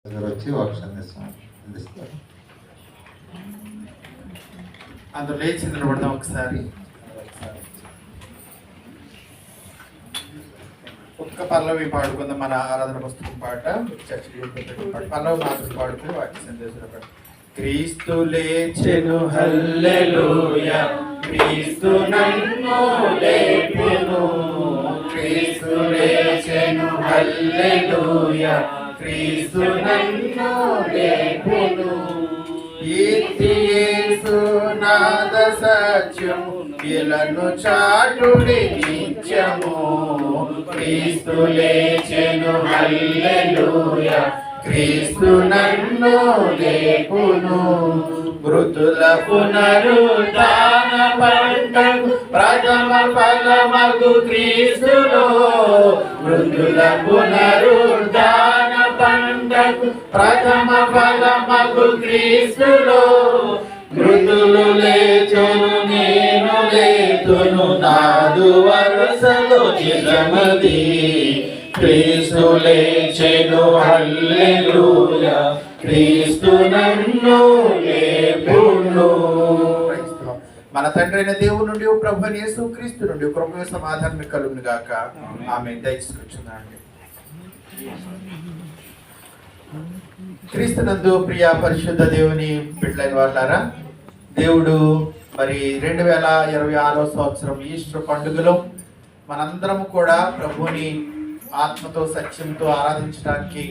వచ్చి వర్షం అందిస్తారు. అందులో లేచి నిలబడదాం ఒకసారి. ఒక్క పల్లవి పాడుకుందాం. మన ఆరాధన పుస్తకం పాట పల్లవి మాత్రం పాడుకుని వాక్య సందేశం. క్రీస్తు లేచెను హల్లెలూయా, క్రీస్తు నన్ను లేపెను. క్రీస్తు లేచెను హల్లెలూయా, క్రీస్తు నన్ను లేపెను. యేసు నాద సత్యము ఇలను చాటుడి నిత్యము. క్రీస్తు లేచెను హల్లెలూయా, క్రీస్తు నన్ను లేపును. మృతుల పునరుద్ధాన పంటకు ప్రథమ ఫలమగు క్రీస్తులో. మృతుల పునరుద్ధాన పంటకు ప్రథమ ఫలమగు క్రీస్తులో. మృతులు లేచును నేను లేతును, నాదు వరుసలో నిజమది. క్రీస్తు లేచెను హల్లెలూయా, క్రీస్తు నన్ను లేపును. మన తండ్రి అయిన దేవుని నుండి ప్రభువైన యేసు క్రీస్తు నుండి కృప సమాధానం కలుగును గాక. ఆమె దయచేసుకొచ్చున్నాండి. క్రీస్తునందు ప్రియ పరిశుద్ధ దేవుని బిడ్డలైన వాళ్ళారా, దేవుడు మరి 2026 సంవత్సరం ఈస్టర్ పండుగలో మనందరం కూడా ప్రభుని ఆత్మతో సత్యంతో ఆరాధించడానికి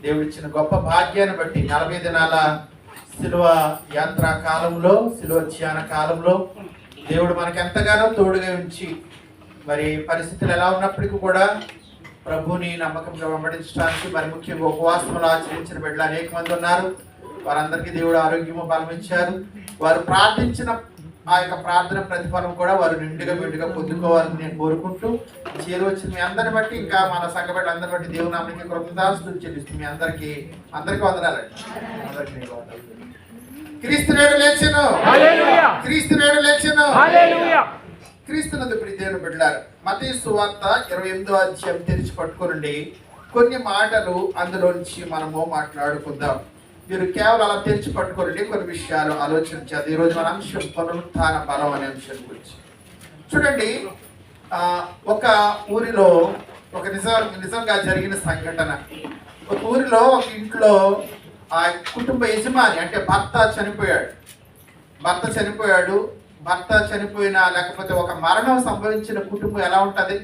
దేవుడిచ్చిన గొప్ప భాగ్యాన్ని బట్టి 40 దినాల శిలువ యాత్రా కాలంలో, శిలువ ధ్యాన కాలంలో దేవుడు మనకు ఎంతగానో తోడుగా ఉంచి మరి పరిస్థితులు ఎలా ఉన్నప్పటికీ కూడా ప్రభుని నమ్మకంగా వెంబడించడానికి మరి ముఖ్యంగా ఉపవాసంలో ఆచరించిన బిడ్డలు అనేక మంది ఉన్నారు. వారందరికీ దేవుడు ఆరోగ్యము బలం ఇచ్చారు. వారు ప్రార్థించిన ఆ యొక్క ప్రార్థన ప్రతిఫలం కూడా వారు నిండుగా పొందుకోవాలని నేను కోరుకుంటూ చేరువచ్చిన మీ అందరిని బట్టి, ఇంకా మన సంఘ బిడ్డలు అందరిని బట్టి దేవుని నామమునకు కృతజ్ఞతాస్తుతులు చెల్లిస్తూ మీ అందరికీ వందనాలండి. క్రీస్తు నేడు లేచెను, క్రీస్తు నేడు లేచెను. క్రీస్తునందు ప్రియ దేవుని బిడ్డలారా, మత్తయి సువార్త 28వ అధ్యాయం తెరిచి పట్టుకోనండి. కొన్ని మాటలు అందులోంచి మనము మాట్లాడుకుందాం. మీరు కేవలం అలా తెరిచి పట్టుకోండి, కొన్ని విషయాలు ఆలోచించాలి. ఈరోజు మన అంశం పునరుత్థాన బలం అనే అంశం గురించి. చూడండి, ఒక ఊరిలో ఒక నిజంగా జరిగిన సంఘటన. ఒక ఊరిలో ఒక ఇంట్లో ఆ కుటుంబ యజమాని అంటే భర్త చనిపోయిన లేకపోతే ఒక మరణం సంభవించిన కుటుంబం ఎలా ఉంటుంది,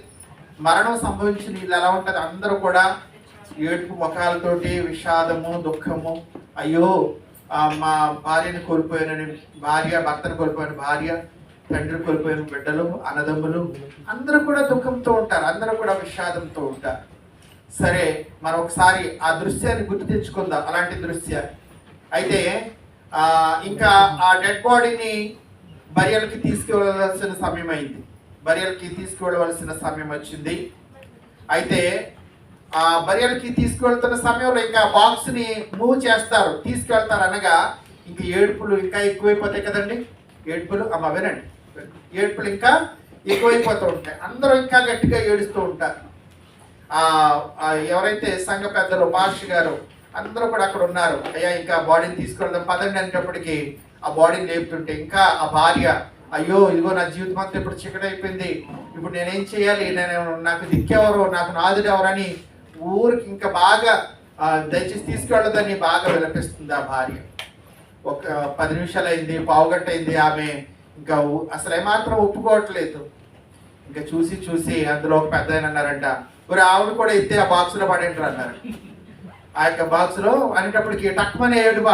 మరణం సంభవించిన వీళ్ళు ఎలా ఉంటుంది, అందరూ కూడా ఏడుపు ముఖాలతోటి విషాదము దుఃఖము, అయ్యో మా భార్యను కోల్పోయానని భార్య, భర్తను కోల్పోయిన భార్య, తండ్రి కోల్పోయిన బిడ్డలు, అన్నదమ్ములు అందరూ కూడా దుఃఖంతో ఉంటారు, అందరూ కూడా విషాదంతో ఉంటారు. సరే, మనం ఒకసారి ఆ దృశ్యాన్ని గుర్తు తెచ్చుకుందాం. అలాంటి దృశ్యాన్ని అయితే ఇంకా ఆ డెడ్ బాడీని బరియల్కి తీసుకువెళ్ళవలసిన సమయం వచ్చింది. అయితే ఆ బరియల్కి తీసుకువెళ్తున్న సమయంలో ఇంకా బాక్స్ని మూవ్ చేస్తారు, తీసుకెళ్తారు అనగా ఇంక ఏడుపులు ఇంకా ఎక్కువైపోతాయి కదండి. ఏడుపులు ఇంకా ఎక్కువైపోతూ ఉంటాయి. అందరూ ఇంకా గట్టిగా ఏడుస్తూ ఉంటారు. ఎవరైతే సంఘ పెద్దలు పాస్టర్ గారు అందరూ కూడా అక్కడ ఉన్నారు. అయ్యా ఇంకా బాడీని తీసుకెళ్దాం పదండి అనేటప్పటికీ ఆ బాడీని లేపుతుంటే ఇంకా ఆ భార్య, అయ్యో ఇదిగో నా జీవితం అంతా ఇప్పుడు చీకటైపోయింది, ఇప్పుడు నేనేం చేయాలి, నాకు దిక్కెవరు, నాకు నాదుడు ఎవరని ఊరికి ఇంకా బాగా దయచేసి తీసుకెళ్ళదని బాగా విలపిస్తుంది ఆ భార్య. ఒక 10 నిమిషాలు అయింది, పావుగంట అయింది, ఆమె ఇంకా అసలు ఏమాత్రం ఒప్పుకోవట్లేదు. ఇంకా చూసి అందులో ఒక పెద్ద ఆయన అన్నారంట, మరి ఆవిడ కూడా ఎత్తే ఆ బాక్స్లో పడేంటారు అన్నారు. ఆ యొక్క బాక్స్లో అనేటప్పటికి టక్మని ఏడుపు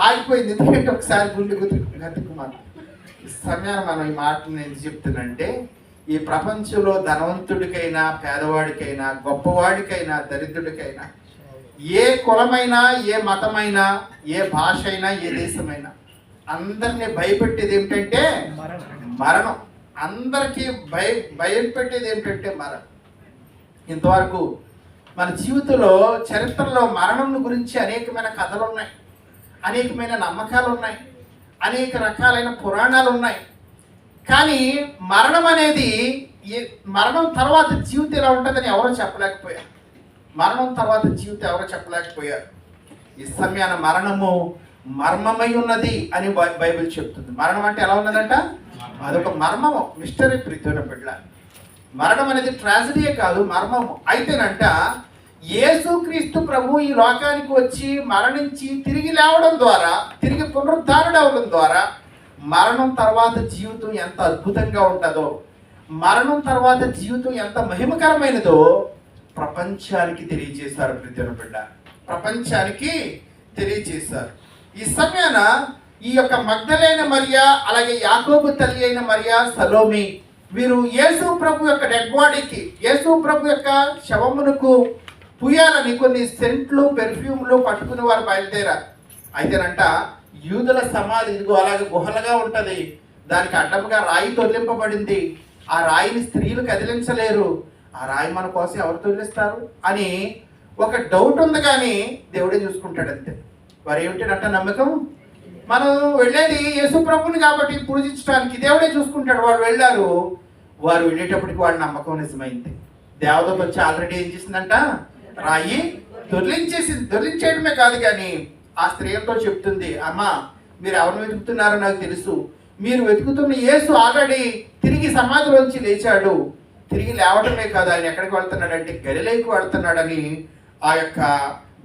ఆగిపోయింది. ఎందుకంటే ఒకసారి గుండె గతుకుమాను. ఈ సమయాన్ని మనం ఈ మాటను నేను చెప్తున్నానంటే, ఈ ప్రపంచంలో ధనవంతుడికైనా పేదవాడికైనా గొప్పవాడికైనా దరిద్రుడికైనా ఏ కులమైనా ఏ మతమైనా ఏ భాష అయినా ఏ దేశమైనా అందరినీ భయపెట్టేది ఏమిటంటే మరణం. అందరికీ భయం పెట్టేది ఏమిటంటే మరణం. ఇంతవరకు మన జీవితంలో చరిత్రలో మరణం గురించి అనేకమైన కథలు ఉన్నాయి, అనేకమైన నమ్మకాలు ఉన్నాయి, అనేక రకాలైన పురాణాలు ఉన్నాయి. కానీ మరణం అనేది మరణం తర్వాత జీవితం ఎలా ఉంటుందని ఎవరో చెప్పలేకపోయారు. మరణం తర్వాత జీవితం ఎవరో చెప్పలేకపోయారు. ఈ సమయాన మరణము మర్మమై ఉన్నది అని బైబిల్ చెప్తుంది. మరణం అంటే ఎలా ఉన్నదంట? అదొక మర్మము, మిస్టరీ. ప్రీతిన బిడ్డ, మరణం అనేది ట్రాజడీయే కాదు, మర్మము. అయితేనంట యేసుక్రీస్తు ప్రభు ఈ లోకానికి వచ్చి మరణించి తిరిగి లేవడం ద్వారా, తిరిగి పునరుద్ధారుడవడం ద్వారా మరణం తర్వాత జీవితం ఎంత అద్భుతంగా ఉంటుందో, మరణం తర్వాత జీవితం ఎంత మహిమకరమైనదో ప్రపంచానికి తెలియజేశారు. ప్రీతిన బిడ్డ, ప్రపంచానికి తెలియజేశారు. ఈ సమయాన ఈ యొక్క మగ్దలేన మరియా, అలాగే యాకోబు తల్లి అయిన మరియా, సలోమి, వీరు యేసు ప్రభు యొక్క డెడ్ బాడీకి, యేసు ప్రభు యొక్క శవమునకు పుయ్యాలని కొన్ని సెంట్లు, పెర్ఫ్యూమ్లు పట్టుకుని వారు బయలుదేరారు. అయితేనంట యూదుల సమాధి ఇదిగో అలాగే గుహలుగా ఉంటుంది, దానికి అడ్డంగా రాయి తొలగింపబడింది. ఆ రాయిని స్త్రీలు కదిలించలేరు, ఆ రాయి మన కోసం ఎవరు తొలిస్తారు అని ఒక డౌట్ ఉంది. కానీ దేవుడే చూసుకుంటాడు అంతే. వారు ఏమిటంట నమ్మకం, మనం వెళ్ళేది యేసు ప్రభుని కాబట్టి పూజించడానికి, దేవుడే చూసుకుంటాడు. వారు వెళ్ళారు, వారు వెళ్ళేటప్పటికి వాడి నమ్మకం నిజమైంది. దేవదూత వచ్చి ఆల్రెడీ ఏం చేసిందంట, రాయి దొర్లించేసింది. దొర్లించేయడమే కాదు కానీ ఆ స్త్రీలతో చెప్తుంది, అమ్మా మీరు ఎవరిని వెతుకుతున్నారో నాకు తెలుసు, మీరు వెతుకుతున్న యేసు ఆల్రెడీ తిరిగి సమాధిలోంచి లేచాడు. తిరిగి లేవటమే కాదు, ఆయన ఎక్కడికి వెళ్తున్నాడంటే గలిలయకు వెళ్తున్నాడని ఆ యొక్క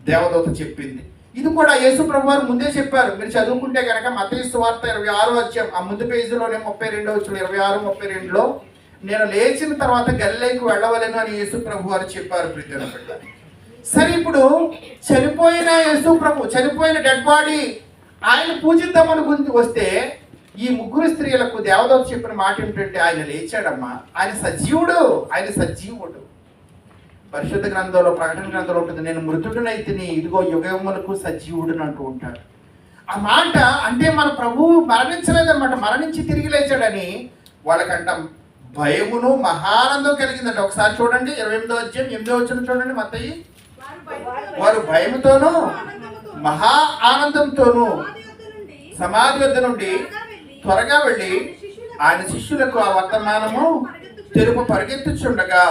దేవదూత చెప్పింది. ఇది కూడా యేసు ప్రభు వారు ముందే చెప్పారు. మీరు చదువుకుంటే కనుక మత్తయి సువార్త 26వ అధ్యాయం ఆ ముందు పేజీలోనే 32వ వచనం, 26, 32లో నేను లేచిన తర్వాత గలిలయకు వెళ్ళవలెను అని యేసు ప్రభు వారు చెప్పారు. ప్రీతిన బిడ్డ, సరే ఇప్పుడు చనిపోయిన యేసు ప్రభు, చనిపోయిన డెడ్ బాడీ ఆయన పూజిద్దామనుకుని వస్తే ఈ ముగ్గురు స్త్రీలకు దేవదూత చెప్పిన మాట ఏమిటంటే, ఆయన లేచాడమ్మా, ఆయన సజీవుడు, ఆయన సజీవుడు. పరిశుద్ధ గ్రంథంలో, ప్రకటన గ్రంథంలో ఉంటుంది, నేను మృతుడునైతిని, ఇదిగో యుగములకు సజీవుడుని అంటూ ఉంటాడు. ఆ మాట అంటే మన ప్రభువు మరణించలేదన్నమాట, మరణించి తిరిగి లేచాడని వాళ్ళకంట భయమును మహానందం కలిగిందంట. ఒకసారి చూడండి 28వ అధ్యాయం 8వ వచనం చూడండి. మత్తయి, వారు భయముతోనూ మహా ఆనందంతోనూ సమాధి వద్ద నుండి త్వరగా వెళ్ళి ఆయన శిష్యులకు ఆ వర్తమానము తెలుపు పరిగెత్తుచుండగా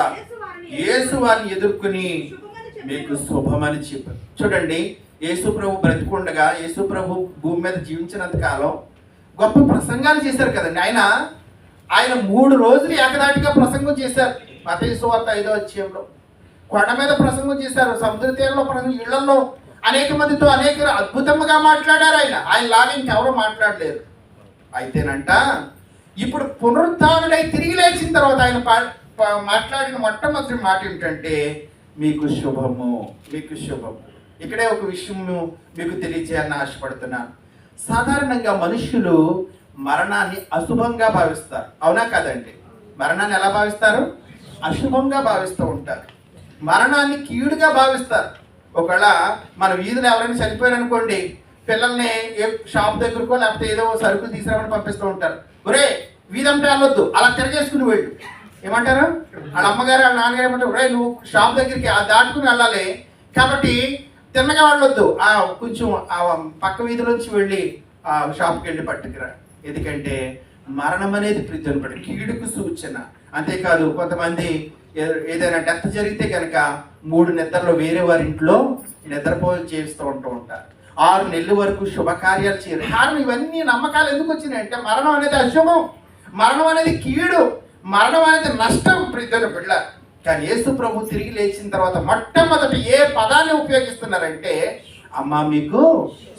యేసు వారిని ఎదుర్కొని మీకు శుభమని చెప్పారు. చూడండి, యేసు ప్రభు బ్రతికుండగా, యేసు ప్రభు భూమి మీద జీవించినంత కాలం గొప్ప ప్రసంగాలు చేశారు కదండి. ఆయన 3 రోజులు ఏకదాటిగా ప్రసంగం చేశారు. మత్తయి సువార్త 5వ అధ్యాయంలో కొండ మీద ప్రసంగం చేశారు, సముద్ర తీరంలో ప్రసంగం, ఇళ్లలో అనేక మందితో అనేక అద్భుతంగా మాట్లాడారు. ఆయన లాగా ఇంకెవరో మాట్లాడలేరు. అయితేనంట ఇప్పుడు పునరుద్ధానుడై తిరిగి లేచిన తర్వాత ఆయన మాట్లాడిన మొట్టమొదటి మాట ఏమిటంటే, మీకు శుభము, మీకు శుభము. ఇక్కడే ఒక విషయం మీకు తెలియజేయాలని ఆశపడుతున్నాను. సాధారణంగా మనుషులు మరణాన్ని అశుభంగా భావిస్తారు, అవునా కదండి? మరణాన్ని ఎలా భావిస్తారు? అశుభంగా భావిస్తూ ఉంటారు. మరణాన్ని కీడుగా భావిస్తారు. ఒకవేళ మన వీధిలో ఎవరైనా చనిపోయారనుకోండి, పిల్లల్ని ఏ షాప్ దగ్గరకో లేకపోతే ఏదో సరుకులు తీసుకురామని పంపిస్తూ ఉంటారు. ఒరే వీధంటే వెళ్ళొద్దు, అలా తిరగేసుకుని వెళ్ళు. ఏమంటారు వాళ్ళ అమ్మగారు వాళ్ళ నాన్నగారు? ఏమంటారు, ఒరే నువ్వు షాప్ దగ్గరికి దాటుకుని వెళ్ళాలి కాబట్టి తిన్నగా వెళ్ళొద్దు, కొంచెం పక్క వీధిలోంచి వెళ్ళి ఆ షాప్కి వెళ్ళి పట్టుకురా. ఎందుకంటే మరణం అనేది ప్రతి కీడుకు సూచన. అంతేకాదు కొంతమంది ఏదైనా డెత్ జరిగితే కనుక 3 నిద్రలు వేరే వారి ఇంట్లో నిద్రపోయి చేస్తూ ఉంటారు. 6 నెలల వరకు శుభకార్యాలు చేయరు. కారణం ఇవన్నీ నమ్మకాలు ఎందుకు వచ్చినాయి అంటే, మరణం అనేది అశుభం, మరణం అనేది కీడు, మరణం అనేది నష్టం. ప్రియమైన బిడ్డ, కానీ యేసు ప్రభు తిరిగి లేచిన తర్వాత మొట్టమొదటి ఏ పదాన్ని ఉపయోగిస్తున్నారంటే, అమ్మా మీకు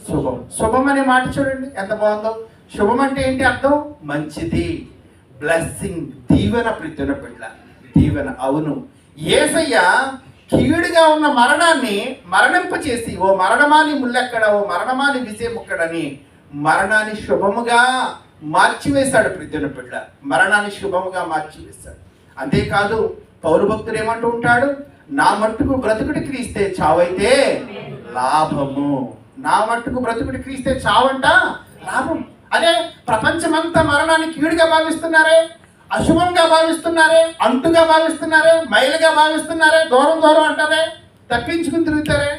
శుభం. శుభం అనే మాట చూడండి ఎంత బాగుందో. శుభం అంటే ఏంటి అర్థం? మంచిది, బ్లెస్సింగ్, దీవెన. ప్రియమైన బిడ్డ, దీవెన. అవును, యేసయ్య కీడుగా ఉన్న మరణాన్ని మరణింపచేసి, ఓ మరణమాని ముల్లెక్కడ, ఓ మరణమాని విజయముక్కడని మరణాన్ని శుభముగా మార్చివేశాడు. ప్రియమైన బిడ్డ, మరణాన్ని శుభముగా మార్చివేశాడు. అంతేకాదు పౌలు భక్తుడు ఏమంటూ ఉంటాడు, నా మట్టుకు బ్రతుకుడి క్రీస్తే చావైతే లాభము. నా మట్టుకు బ్రతుకుడి క్రీస్తే చావంట లాభం. అదే ప్రపంచమంతా మరణాన్ని కీడుగా భావిస్తున్నారే, అశుభంగా భావిస్తున్నారే, అంటుగా భావిస్తున్నారే, మైలుగా భావిస్తున్నారే, దూరం దూరం అంటారే, తప్పించుకుని తిరుగుతారే.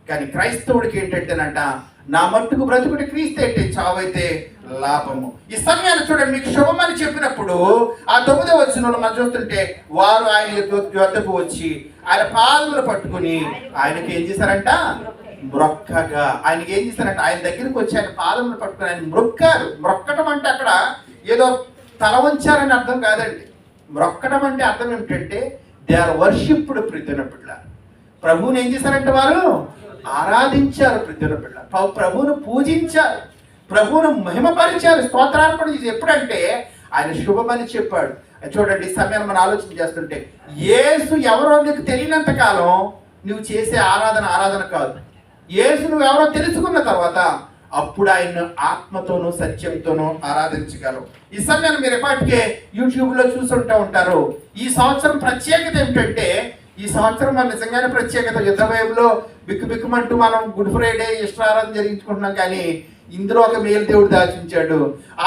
కానీ క్రైస్తవుడికి ఏంటంటేనంట, నా మట్టుకు బ్రతుకుడి క్రీస్తు అంటే, చావైతే లాభము. ఈ సమయాన్ని చూడండి, మీకు శుభమని చెప్పినప్పుడు ఆ 9వ వచనంలో మనం చూస్తుంటే, వారు ఆయన యొద్దకు వచ్చి ఆయన పాదములు పట్టుకుని ఆయనకి ఏం చేశారంట, మ్రొక్కగా. ఆయనకి ఏం చేశారంట, ఆయన దగ్గరికి వచ్చి ఆయన పాదములు పట్టుకుని ఆయన మ్రొక్కారు. మ్రొక్కటం అంటే అక్కడ ఏదో తల వంచారని అర్థం కాదండి. మ్రొక్కడం అంటే అర్థం ఏమిటంటే, దే ఆర్ వర్షిప్డ్. ప్రీతిన పిల్ల ప్రభువుని ఏం చేశారంటే వారు ఆరాధించారు. ప్రీతిన పిల్ల ప్రభువును పూజించారు, ప్రభువును మహిమపరిచారు, స్తోత్రార్పణ చేసి. ఎప్పుడంటే ఆయన శుభమని చెప్పాడు. చూడండి, ఈ సమయాన్ని మనం ఆలోచన చేస్తుంటే, యేసు ఎవరో నీకు తెలియనంత కాలం నువ్వు చేసే ఆరాధన కాదు. యేసు నువ్వు ఎవరో తెలుసుకున్న తర్వాత అప్పుడు ఆయన ఆత్మతోనూ సత్యంతోనూ ఆరాధించగలవు. ఈ సమయాన్ని మీరు ఎప్పటికే యూట్యూబ్లో చూసుంటూ ఉంటారు. ఈ సంవత్సరం ప్రత్యేకత ఏమిటంటే, ఈ సంవత్సరం మన నిజంగానే ప్రత్యేకత. యుద్ధ భయంలో బిక్కుమంటూ మనం గుడ్ ఫ్రైడే ఇష్టారాధన జరిగించుకుంటున్నాం, కానీ ఇందులో ఒక మేలు దేవుడు దాచించాడు.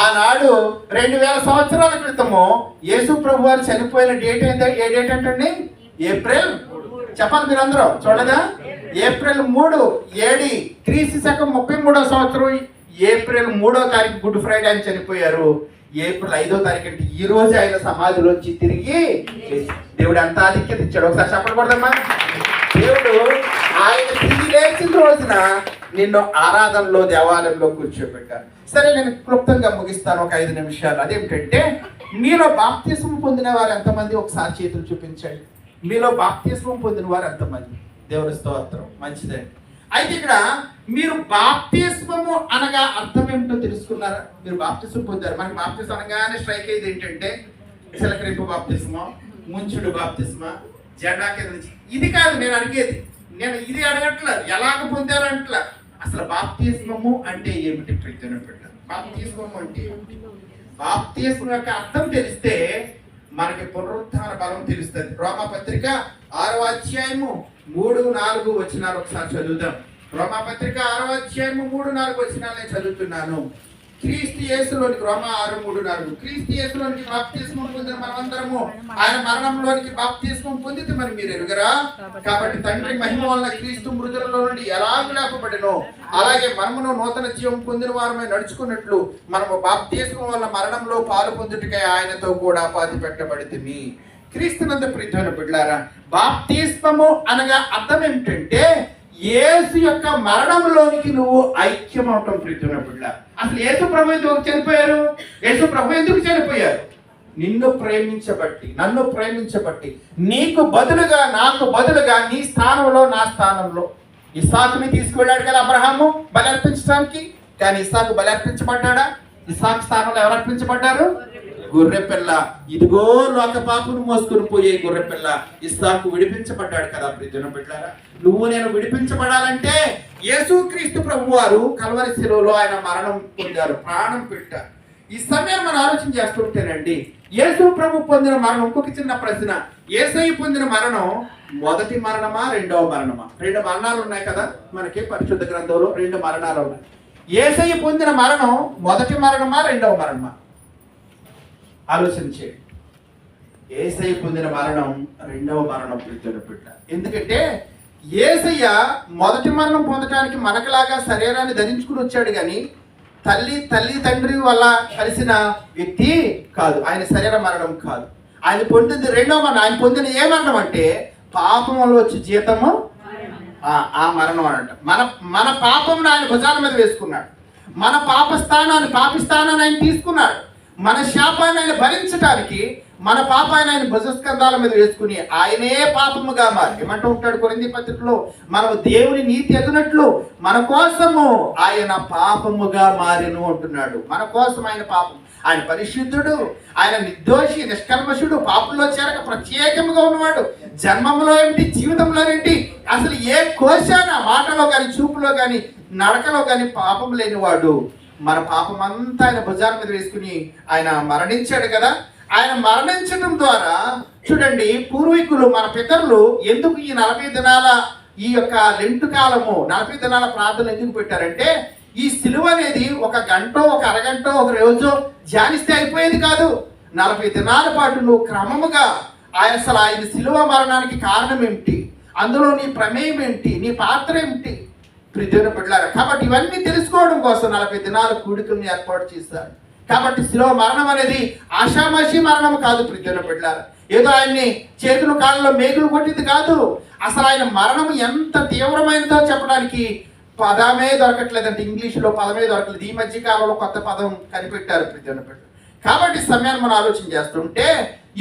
ఆనాడు 2000 సంవత్సరాల క్రితము యేసు ప్రభు వారు చనిపోయిన డేట్ ఏ డేట్ అంటే ఏప్రిల్. చెప్పాలి మీరందరూ, చూడగా ఏప్రిల్ 3 AD క్రీస్తు శకం 33వ సంవత్సరం ఏప్రిల్ 3వ తారీఖు గుడ్ ఫ్రైడే ఆయన చనిపోయారు. ఏప్రిల్ 5వ తారీఖు అంటే ఈ రోజు ఆయన సమాధిలోంచి తిరిగి దేవుడు అంత ఆధిక్యత ఇచ్చాడు. ఒకసారి చెప్పకూడదమ్మా. దేవుడు ఆయన తిరిగి లేచిన రోజున నిన్ను ఆరాధనలో, దేవాలయంలో కూర్చోబెట్టారు. సరే, నేను క్లుప్తంగా ముగిస్తాను ఒక 5 నిమిషాలు. అదేమిటంటే, మీలో బాప్తిస్మం పొందిన వారు ఎంతమంది? ఒకసారి చేతులు చూపించండి. మీలో బాప్తిస్మం పొందిన వారు ఎంతమంది? దేవుని స్తోత్రం, మంచిదండి. అయితే ఇక్కడ మీరు బాప్తిస్మము అనగా అర్థం ఏమిటో తెలుసుకున్నారా? మీరు బాప్తిస్మం పొందారు. మనకి బాప్తిస్మం అనగానే స్ట్రైక్ అయ్యేది ఏంటంటే, చిలకరింపు బాప్తిస్మం, ముంచుడు బాప్తిస్మం, జెండా కింద నుంచి. ఇది కాదు నేను అడిగేది. నేను ఇది అడగట్లేదు, ఎలాగ పొందారంటలా. అసలు బాప్తిస్మము అంటే ఏమిటి? బాప్తిస్మము అంటే బాప్తిస్మం యొక్క అర్థం తెలిస్తే మనకి పునరుత్థాన బలం తెలుస్తుంది. రోమాపత్రిక 6వ అధ్యాయము 3-4 వచనాలు ఒకసారి చదువుదాం. రోమాపత్రిక 6వ అధ్యాయము 3-4 వచనాలు నేను చదువుతున్నాను. క్రీస్తు యేసులోనికి, రోమా 6:3-4, క్రీస్తు యేసులోనికి బాప్తిస్మం పొందిన మనమందరము ఆయన మరణంలోనికి బాప్తిస్మం పొందితే మరి మీరు ఎరుగరా? కాబట్టి తండ్రి మహిమ వలన క్రీస్తు మృతులలో నుండి ఎలాగ లేపబడినో అలాగే మనమును నూతన జీవం పొందిన వారమై నడుచుకున్నట్లు మనము బాప్తిస్మం వల్ల మరణంలో పాలు పొందుటకై ఆయనతో కూడా పాతి పెట్టబడితిమి. క్రీస్తునందు ప్రియమైన బిడ్డలారా, బాప్తిస్మము అనగా అర్థం ఏమిటంటే, యేసు యొక్క మరణంలోనికి నువ్వు ఐక్యం అవటం. ప్రియమైన బిడ్డ, అసలు యేసు ప్రభు ఎందుకు చనిపోయారు? యేసు ప్రభు ఎందుకు చనిపోయారు? నిన్ను ప్రేమించబట్టి, నన్ను ప్రేమించబట్టి, నీకు బదులుగా, నాకు బదులుగా, నీ స్థానంలో, నా స్థానంలో. ఇస్సాకుని తీసుకువెళ్ళాడు కదా అబ్రహాము బలి అర్పించడానికి. కానీ ఇస్సాకు బలి అర్పించబడ్డాడా? ఇస్సాకు స్థానంలో ఎవరు అర్పించబడ్డారు? గొర్రెపిల్ల. ఇదిగో లోక పాపును మోసుకుని పోయే గొర్రెపిల్ల ఇస్సాకు విడిపించబడ్డాడు కదా. ప్రియమైన బిడ్డలారా, నువ్వు నేను విడిపించబడాలంటే యేసుక్రీస్తు ప్రభు వారు కల్వరి శిలువలో ఆయన మరణం పొందారు, ప్రాణం పెట్టారు. ఈ సమయం మనం ఆలోచన చేస్తుంటేనండి, యేసు ప్రభు పొందిన మరణం. ఇంకొక చిన్న ప్రశ్న, యేసయ్య పొందిన మరణం మొదటి మరణమా, రెండవ మరణమా? 2 మరణాలు ఉన్నాయి కదా మనకి పరిశుద్ధ గ్రంథంలో. 2 మరణాలు ఉన్నాయి. యేసయ్య పొందిన మరణం మొదటి మరణమా, రెండవ మరణమా? ఆలోచించే. యేసయ్య పొందిన మరణం రెండవ మరణం. ప్రియమైన బిడ్డ, ఎందుకంటే యేసయ్య మొదటి మరణం పొందడానికి మనకులాగా శరీరాన్ని ధరించుకుని వచ్చాడు, కానీ తల్లి తండ్రి వల్ల కలిసిన వ్యక్తి కాదు. ఆయన శరీర మరణం కాదు. ఆయన పొందింది రెండవ మరణం. ఆయన పొందిన ఏ మరణం అంటే, పాపంలో వచ్చి జీతము, ఆ మరణం అంట. మన పాపమును ఆయన భుజాల మీద వేసుకున్నాడు. మన పాపిస్థానాన్ని ఆయన తీసుకున్నాడు. మన శాపాన్ని ఆయన భరించడానికి మన పాపాన్ని ఆయన భుజస్కంధాల మీద వేసుకుని ఆయనే పాపముగా మారి, ఏమంటూ ఉంటాడు కొరింథీ పత్రికలో, మనము దేవుని నీతి ఎదునట్లు మన కోసము ఆయన పాపముగా మారిను అంటున్నాడు. మన కోసం ఆయన పాపం. ఆయన పరిశుద్ధుడు, ఆయన నిర్దోషి, నిష్కల్మషుడు, పాపంలో చేరక ప్రత్యేకంగా ఉన్నవాడు. జన్మంలో ఏమిటి, జీవితంలో ఏంటి, అసలు ఏ కోశాన, మాటలో కానీ, చూపులో కానీ, నడకలో కానీ పాపం లేనివాడు. మన పాపం అంతా ఆయన భుజాల మీద వేసుకుని ఆయన మరణించాడు కదా. ఆయన మరణించడం ద్వారా చూడండి, పూర్వీకులు, మన పితరులు ఎందుకు ఈ 40 దినాల ఈ యొక్క లెంటు కాలము, 40 దినాల ప్రార్థనలు ఎందుకు పెట్టారంటే, ఈ సిలువ అనేది 1 గంట, 1 అరగంట, 1 రోజు ధ్యానిస్తే అయిపోయేది కాదు. 40 దినాల పాటు నువ్వు క్రమముగా అసలు ఆయన సిలువ మరణానికి కారణం ఏమిటి, అందులో నీ ప్రమేయం ఏంటి, నీ పాత్ర ఏమిటి, ప్రియమైన బిడ్డలారా. కాబట్టి ఇవన్నీ తెలుసుకోవడం కోసం 40 దినాల కూడికలను ఏర్పాటు చేశారు. కాబట్టి శిలువ మరణం అనేది ఆషామాషి మరణం కాదు ప్రియమైన బిడ్డలారా. ఏదో ఆయన్ని చేతులు కాళ్ళలో మేకులు కొట్టింది కాదు. అసలు ఆయన మరణం ఎంత తీవ్రమైనదో చెప్పడానికి పదమే దొరకట్లేదంటే, ఇంగ్లీష్లో పదమే దొరకలేదు. ఈ మధ్య కాలంలో కొత్త పదం కనిపెట్టారు ప్రియమైన బిడ్డ. కాబట్టి సమయాన్ని మనం ఆలోచన చేస్తుంటే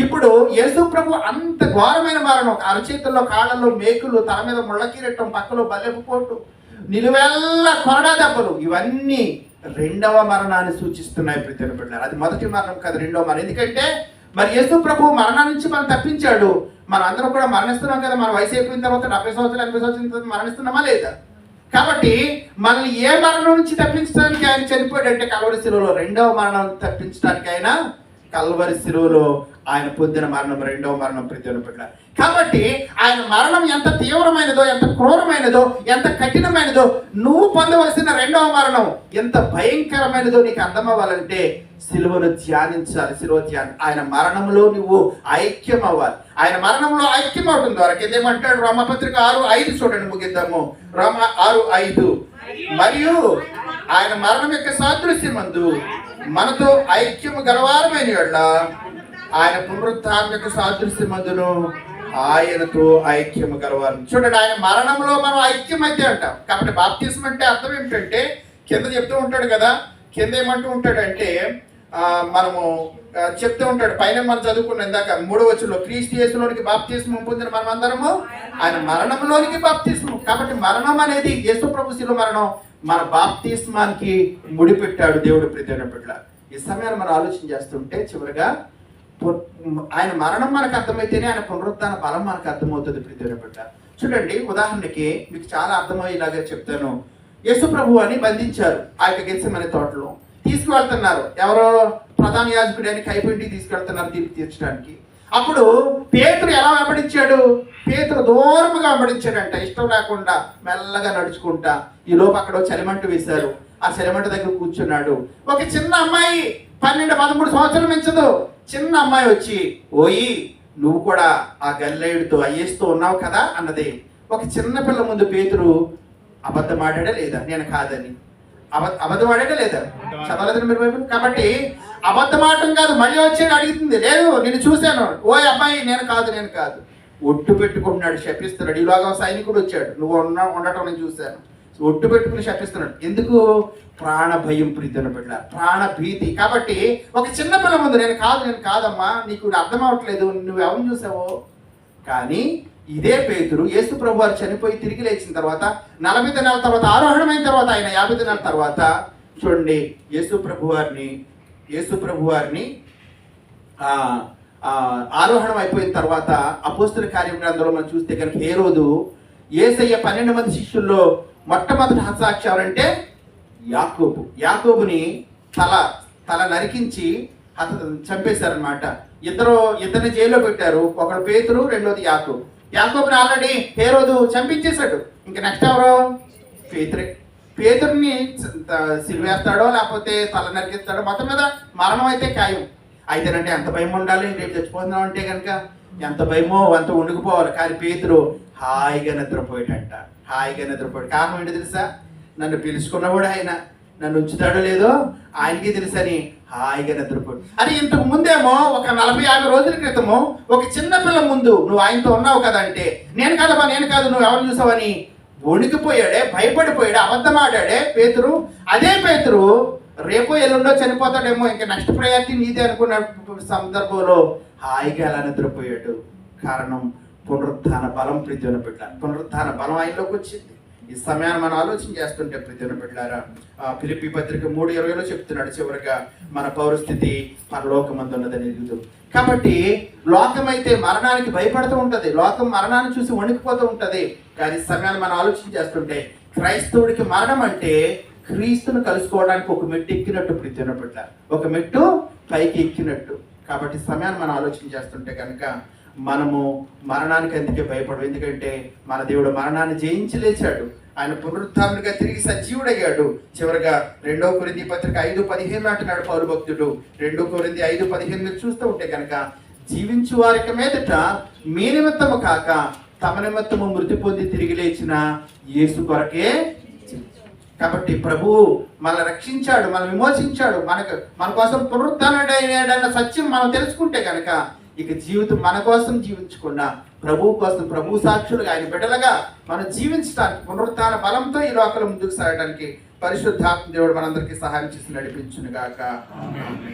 ఇప్పుడు యేసు ప్రభు అంత ఘోరమైన మరణం, అరచేతుల్లో కాళ్ళల్లో మేకులు, తల మీద ముళ్ళకిరట్టం, పక్కలో బల్లెపు పోటు, నిలువెల్ల కొరడా దెబ్బలు, ఇవన్నీ రెండవ మరణాన్ని సూచిస్తున్నాయి ప్రియమైన బిడ్డలారా. అది మొదటి మరణం కాదు, రెండవ మరణం. ఎందుకంటే మరి యేసు ప్రభు మరణం నుంచి మనం తప్పించాడు. మనం అందరం కూడా మరణిస్తున్నాం కదా. మన వయసు అయిపోయిన తర్వాత 70 సంవత్సరాలు 80 సంవత్సరాల తర్వాత మరణిస్తున్నామా లేదా? కాబట్టి మనల్ని ఏ మరణం నుంచి తప్పించడానికి ఆయన చనిపోయాడంటే కల్వరి శిలువలో. రెండవ మరణం తప్పించడానికి ఆయన కల్వరి శిలువలో ఆయన పొందిన మరణం రెండవ మరణం ప్రియమైన బిడ్డలారా. కాబట్టి ఆయన మరణం ఎంత తీవ్రమైనదో, ఎంత క్రూరమైనదో, ఎంత కఠినమైనదో, నువ్వు పొందవలసిన రెండవ మరణం ఎంత భయంకరమైనదో నీకు అర్థం అవ్వాలంటే శిలువను ధ్యానించాలి. శిలువ ధ్యానం, ఆయన మరణంలో నువ్వు ఐక్యం అవ్వాలి. ఆయన మరణంలో ఐక్యం అవడం ద్వారా ఏమంటాడు? రోమపత్రిక 6:5 చూడండి, ముగిద్దాము. రోమ 6:5 మరియు ఆయన మరణం యొక్క సాదృశ్యమందు మనతో ఐక్యము గలవారమైన యెడల ఆయన పునరుత్థానం యొక్క సాదృశ్యమందును ఆయనతో ఐక్యము గలవారు. చూడండి, ఆయన మరణంలో మనం ఐక్యం అయితే అంటాం. కాబట్టి బాప్తిస్మ అంటే అర్థం ఏమిటంటే, కింద చెప్తూ ఉంటాడు కదా, కింద ఏమంటూ ఉంటాడంటే మనము చెప్తూ ఉంటాడు, పైన మనం చదువుకున్న ఇందాక 3వ వచనంలో క్రీస్తు యేసులోనికి బాప్తిస్మం పొందిన మనం అందరము ఆయన మరణంలోనికి బాప్తిస్మం. కాబట్టి మరణం అనేది యేసు ప్రభు శిలువ మరణం మన బాప్తిస్మానికి ముడిపెట్టాడు దేవుడు ప్రియమైన బిడ్డలారా. ఈ సమయాన్ని మనం ఆలోచన చేస్తుంటే చివరిగా ఆయన మరణం మనకు అర్థమైతేనే ఆయన పునరుత్థాన బలం మనకు అర్థమవుతుంది ప్రియమైన బిడ్డలారా. చూడండి, ఉదాహరణకి మీకు చాలా అర్థమయ్యేలాగా చెప్తాను. యేసు ప్రభు అని బంధించారు ఆ యొక్క గెత్సెమనే తోటలో. తీసుకువెళ్తున్నారు, ఎవరో ప్రధాన యాజకుడు అని కైపెట్టి తీసుకెళ్తున్నారు తీర్పు తీర్చడానికి. అప్పుడు పేతురు ఎలా వెంబడించాడు? పేతురు దూరముగా వెంబడించాడంట, ఇష్టం లేకుండా మెల్లగా నడుచుకుంటా. ఈ లోపు అక్కడ చలిమంట వేశారు, ఆ చలిమంట దగ్గర కూర్చున్నాడు. ఒక చిన్న అమ్మాయి 12-13 సంవత్సరం మించదు, చిన్న అమ్మాయి వచ్చి, ఓయి నువ్వు కూడా ఆ గల్లేయుడితో అయ్యేస్తూ ఉన్నావు కదా అన్నది. ఒక చిన్న పిల్ల ముందు పేతురు అబద్ధం ఆడాడా లేదా? నేను కాదని. అబద్ధం ఆడాడా లేదా? చదవలేదు మీరు బైబిల్? కాబట్టి అబద్ధం ఆడటం కాదు, మళ్ళీ వచ్చేది అడుగుతుంది, లేదు నేను చూశాను, ఓ అబ్బాయి నేను కాదు. ఒట్టు పెట్టుకుంటున్నాడు, శపిస్తున్నాడు. ఈలోగా సైనికుడు వచ్చాడు, నువ్వు ఉండటం నేను చూశాను. ఒట్టు పెట్టుకుని శపిస్తున్నాడు. ఎందుకు? ప్రాణ భయం ప్రియమైన బిడ్డలారా, ప్రాణ భీతి. కాబట్టి ఒక చిన్న పిల్ల ముందు నేను కాదమ్మా, నీకు అర్థం అవ్వట్లేదు, నువ్వు ఎవరిని చూసావో. కానీ ఇదే పేతురు యేసు ప్రభు వారు చనిపోయి తిరిగి లేచిన తర్వాత 40 దినాల తర్వాత ఆరోహణమైన తర్వాత ఆయన 50 దినాల తర్వాత చూడండి యేసు ప్రభు వారిని ఆరోహణం అయిపోయిన తర్వాత అపోస్తల కార్యం గ్రంథంలో మనం చూస్తే కనుక హేరోదు యేసయ్య 12 మంది శిష్యుల్లో మొట్టమొదటి హతసాక్షి ఎవరంటే యాకోబుని తల నరికించి చంపేశారనమాట. ఇద్దరిని జైల్లో పెట్టారు, ఒకడు పేతురు, రెండోది యాకోబుని ఆల్రెడీ హేరోదు చంపించేశాడు. ఇంకా నెక్స్ట్ ఎవరో పేతురుని సిలువేస్తాడో లేకపోతే తల నరికిస్తాడో, మొత్తం మీద మరణం అయితే ఖాయం. అయితేనంటే ఎంత భయం ఉండాలి, రేపు చచ్చిపోతున్నాం అంటే కనుక ఎంత భయమో అంత ఉండిపోవాలి. కానీ పేతురు హాయిగా నిద్రపోయాడంట, కారణం ఏంటి తెలుసా? నన్ను పిలుచుకున్నవాడు ఆయన, నన్ను ఉంచుతాడో లేదో ఆయనకి తెలుసని హాయిగా నిద్రపోయాడు. అని ఇంతకు ముందేమో ఒక 40-50 రోజుల క్రితము ఒక చిన్న పిల్ల ముందు నువ్వు ఆయనతో ఉన్నావు కదా అంటే, నేను కాదు నువ్వు ఎవరు చూసావని వణికిపోయాడే, భయపడిపోయాడే, అబద్ధం ఆడాడే పేతురు. అదే పేతురు రేపో ఎల్లుండో చనిపోతాడేమో, ఇంకా నెక్స్ట్ ప్రయారిటీ నీదే అనుకున్న సందర్భంలో హాయిగా ఎలా నిద్రపోయాడు. కారణం పునరుత్థాన బలం ప్రియమైన బిడ్డలారా, పునరుత్థాన బలం ఆయనలోకి వచ్చింది. ఈ సమయాన్ని మనం ఆలోచన చేస్తుంటే ప్రియమైన బిడ్డలారా, ఫిలిప్పీ పత్రిక 3:20లో చెప్తున్నాడు చివరిగా మన పౌరస్థితి పరలోకమందున్నదని ఎదుగుతూ. కాబట్టి లోకమైతే మరణానికి భయపడుతూ ఉంటుంది, లోకం మరణాన్ని చూసి వణికిపోతూ ఉంటుంది. కానీ సమయాన్ని మనం ఆలోచన చేస్తుంటే క్రైస్తవుడికి మరణం అంటే క్రీస్తును కలుసుకోవడానికి ఒక మెట్టు ఎక్కినట్టు ప్రియమైన బిడ్డలారా, ఒక మెట్టు పైకి ఎక్కినట్టు. కాబట్టి సమయాన్ని మనం ఆలోచన చేస్తుంటే కనుక మనము మరణానికి అందుకే భయపడవు. ఎందుకంటే మన దేవుడు మరణాన్ని జయించి లేచాడు, ఆయన పునరుత్థానుడిగా తిరిగి సజీవుడయ్యాడు. చివరిగా 2 కొరింథీ పత్రిక 5:15 అంటున్నాడు పౌలు భక్తుడు. 2 కొరింథీ 5:15 మీరు చూస్తూ ఉంటే కనుక, జీవించు వారికి మీదట మీ నిమిత్తము కాక తమ నిమిత్తము మృతి పొంది తిరిగి లేచిన యేసు కొరకే కాబట్టి ప్రభువు మనల్ని రక్షించాడు, మనం విమోచించాడు, మన కోసం పునరుత్థానుడైన సత్యం మనం తెలుసుకుంటే కనుక ఇక జీవితం మన కోసం జీవించుకున్న ప్రభువు కోసం, ప్రభు సాక్షులుగా, ఆయన బిడ్డలుగా మనం జీవించడానికి పునరుత్థాన బలంతో ఈ లోకంలో ముందుకు సాగడానికి పరిశుద్ధాత్మ దేవుడు మనందరికీ సహాయం చేసి నడిపించును గాక.